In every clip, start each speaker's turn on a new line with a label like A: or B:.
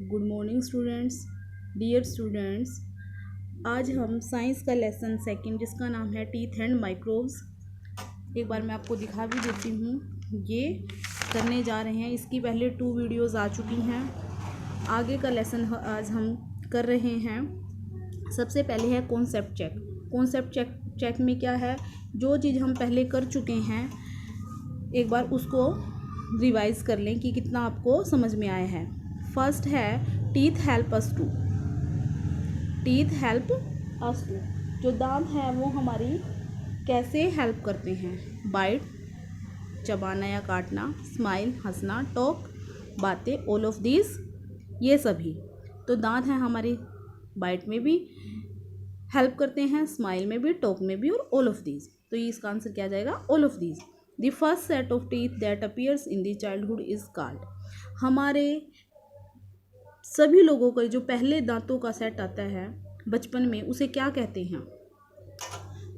A: Good morning students, dear students. आज हम science का लेसन सेकंड जिसका नाम है टीथ एंड माइक्रोब्स, एक बार मैं आपको दिखा भी देती हूँ। ये करने जा रहे हैं। इसकी पहले 2 वीडियोस आ चुकी हैं। आगे का लेसन आज हम कर रहे हैं। सबसे पहले है कॉन्सेप्ट चेक। कॉन्सेप्ट चेक में क्या है, जो चीज़ हम पहले कर चुके हैं एक बार उसको रिवाइज कर लें कि कितना आपको समझ में आया है। फर्स्ट है teeth help us to. Teeth help us to, जो दांत हैं वो हमारी कैसे हेल्प करते हैं। बाइट, चबाना या काटना, स्माइल, हंसना, टॉक, बातें, ऑल ऑफ दीज, ये सभी। तो दांत हैं हमारी बाइट में भी हेल्प करते हैं, स्माइल में भी, टॉक में भी और ऑल ऑफ दीज। तो ये इसका आंसर क्या जाएगा, all of these. The first set of teeth that appears in the childhood is called. हमारे सभी लोगों का जो पहले दांतों का सेट आता है बचपन में, उसे क्या कहते हैं।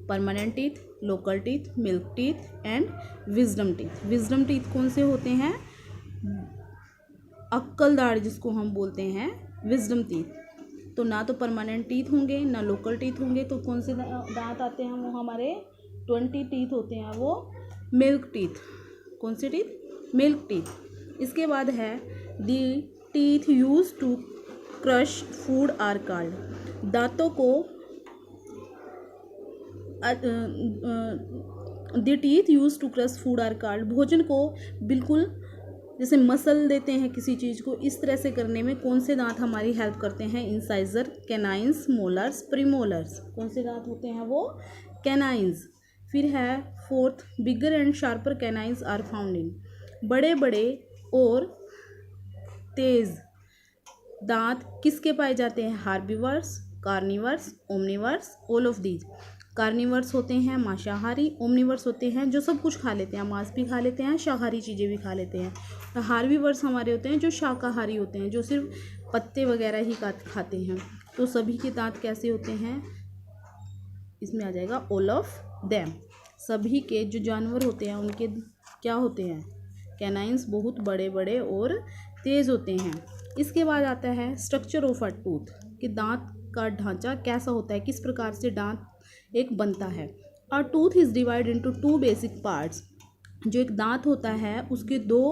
A: Permanent teeth, local teeth, milk teeth and wisdom teeth. Wisdom teeth कौन से होते हैं, अक्कलदाढ़ जिसको हम बोलते हैं विजडम टीथ। तो ना तो परमानेंट टीथ होंगे ना लोकल टीथ होंगे, तो कौन से दांत आते हैं, वो हमारे 20 टीथ होते हैं, वो मिल्क टीथ। कौन से टीथ, मिल्क टीथ। इसके बाद है the teeth use to crush food are called. दांतों को the teeth use to crush food are called. भोजन को बिल्कुल जैसे मसल देते हैं किसी चीज़ को, इस तरह से करने में कौन से दांत हमारी हेल्प करते हैं। Incisor, canines, molars, premolars. कौन से दांत होते हैं वो, कैनाइंस। फिर है fourth, bigger and sharper canines are found in. बड़े बड़े और तेज दांत किसके पाए जाते हैं, herbivores, carnivores, omnivores, all of these. Carnivores होते हैं मांसाहारी, ओमनिवर्स होते हैं जो सब कुछ खा लेते हैं, मांस भी खा लेते हैं, शाकाहारी चीज़ें भी खा लेते हैं। हार्बीवर्स हमारे होते हैं जो शाकाहारी होते हैं, जो सिर्फ पत्ते वगैरह ही खाते हैं। तो सभी के दांत कैसे होते हैं, इसमें आ जाएगा ऑल ऑफ देम। सभी के जो जानवर होते हैं उनके क्या होते हैं, कैनाइंस, बहुत बड़े बड़े और तेज होते हैं। इसके बाद आता है स्ट्रक्चर ऑफ अ टूथ, कि दांत का ढांचा कैसा होता है, किस प्रकार से दांत एक बनता है। अ tooth is divide into 2 basic parts. जो एक दांत होता है उसके 2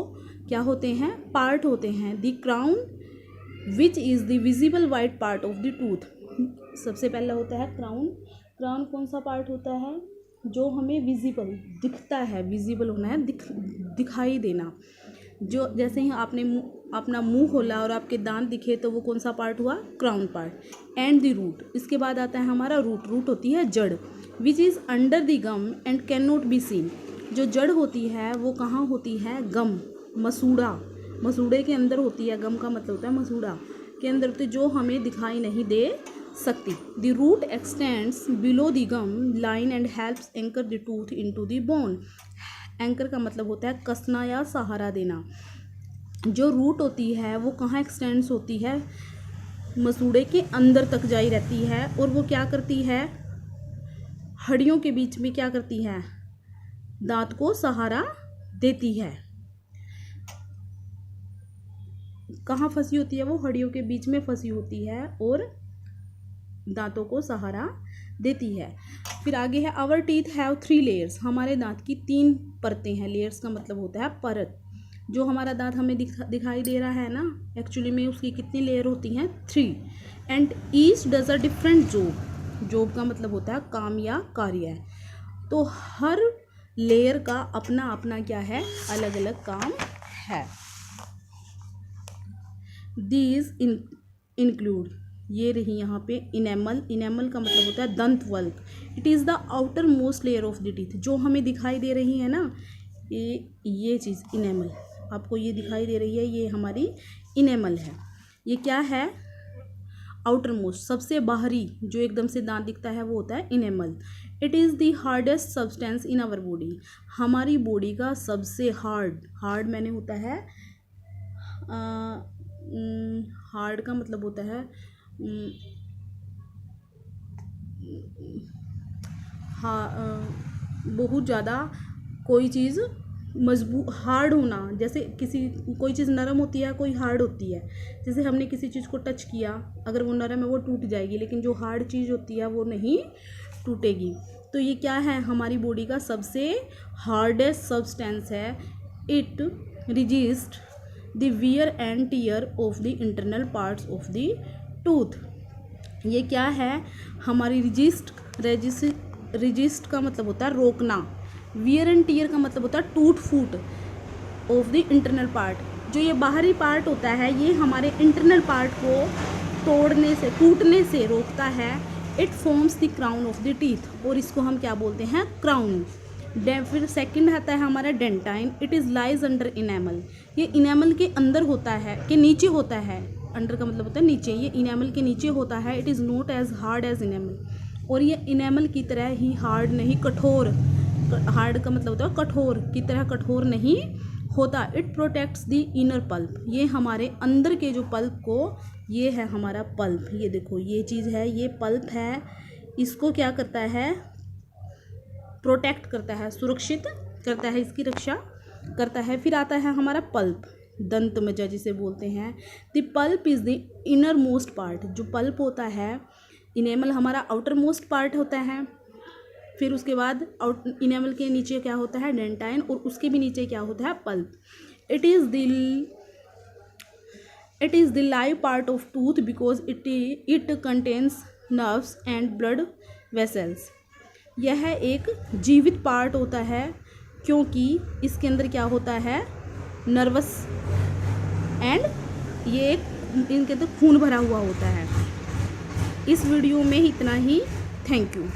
A: क्या होते हैं, पार्ट होते हैं। The crown which is the visible white part of the tooth. सबसे पहला होता है क्राउन। क्राउन कौन सा पार्ट होता है, जो हमें विजिबल दिखता है, विजिबल होना है, दिखाई देना। जो जैसे ही आपने अपना मुंह खोला और आपके दांत दिखे तो वो कौन सा पार्ट हुआ, crown part. And the root, इसके बाद आता है हमारा रूट। रूट होती है जड़, which is under the gum and can not be seen. जो जड़ होती है वो कहाँ होती है, गम, मसूड़ा, मसूड़े के अंदर होती है। गम का मतलब होता है मसूड़ा के अंदर होती है, जो हमें दिखाई नहीं दे सकती। The root extends below the gum line and helps anchor the tooth into the bone. Anchor का मतलब होता है कसना या सहारा देना। जो रूट होती है वो कहाँ एक्सटेंड्स होती है, मसूड़े के अंदर तक जाई रहती है, और वो क्या करती है, हड्डियों के बीच में क्या करती है, दांत को सहारा देती है। कहाँ फंसी होती है वो, हड्डियों के बीच में फंसी होती है और दांतों को सहारा देती है। फिर आगे है आवर टीथ हैव 3 लेयर्स। हमारे दांत की 3 परतें हैं। लेयर्स का मतलब होता है परत। जो हमारा दांत हमें दिखाई दे रहा है ना, एक्चुअली में उसकी कितनी लेयर होती हैं, 3। And each does a different job. Job का मतलब होता है काम या कार्य। तो हर लेयर का अपना अपना क्या है, अलग अलग काम है। दीज इंक्लूड, ये रही यहाँ पे इनेमल। इनेमल का मतलब होता है दंतवल्क। It is the outermost layer of the teeth. जो हमें दिखाई दे रही है ना, ये चीज़ इनेमल, आपको ये दिखाई दे रही है, ये हमारी इनेमल है। ये क्या है, आउटर मोस्ट, सबसे बाहरी जो एकदम से दांत दिखता है वो होता है enamel. It is the hardest substance in our body. हमारी बॉडी का सबसे हार्ड मैंने होता है, हार्ड का मतलब होता है बहुत ज़्यादा कोई चीज़ मजबूत हार्ड होना, जैसे कोई चीज़ नरम होती है, कोई हार्ड होती है। जैसे हमने किसी चीज़ को टच किया, अगर वो नरम है वो टूट जाएगी, लेकिन जो हार्ड चीज़ होती है वो नहीं टूटेगी। तो ये क्या है, हमारी बॉडी का सबसे हार्डेस्ट सब्सटेंस है। It resist the wear and tear of the internal parts of the tooth. ये क्या है, हमारी रजिस्ट का मतलब होता है रोकना, वियर एंड टियर का मतलब होता है टूट फूट ऑफ द इंटरनल पार्ट। जो ये बाहरी पार्ट होता है ये हमारे इंटरनल पार्ट को तोड़ने से, टूटने से रोकता है। It forms the crown of the teeth, और इसको हम क्या बोलते हैं, क्राउन। फिर सेकंड आता है हमारा dentine. It is lies under enamel. ये इनेमल के अंदर होता है, के नीचे होता है। अंडर का मतलब होता है नीचे, ये इनेमल के नीचे होता है। It is not as hard as enamel, और ये इनेमल की तरह ही हार्ड नहीं, कठोर, हार्ड का मतलब होता है कठोर, की तरह कठोर नहीं होता। It protects the inner pulp. ये हमारे अंदर के जो पल्प को, ये है हमारा पल्प। ये देखो ये चीज़ है, ये पल्प है, इसको क्या करता है, प्रोटेक्ट करता है, सुरक्षित करता है, इसकी रक्षा करता है। फिर आता है हमारा पल्प, दंत मज्जा जिसे बोलते हैं। The pulp is the inner most part. जो पल्प होता है, इनेमल हमारा आउटर मोस्ट पार्ट होता है। फिर उसके बाद इनेमल के नीचे क्या होता है, डेंटाइन, और उसके भी नीचे क्या होता है, pulp. It is the live part of tooth because it contains nerves and blood vessels. यह एक जीवित पार्ट होता है क्योंकि इसके अंदर क्या होता है, नर्वस एंड ये इनके अंदर खून भरा हुआ होता है। इस वीडियो में इतना ही। Thank you.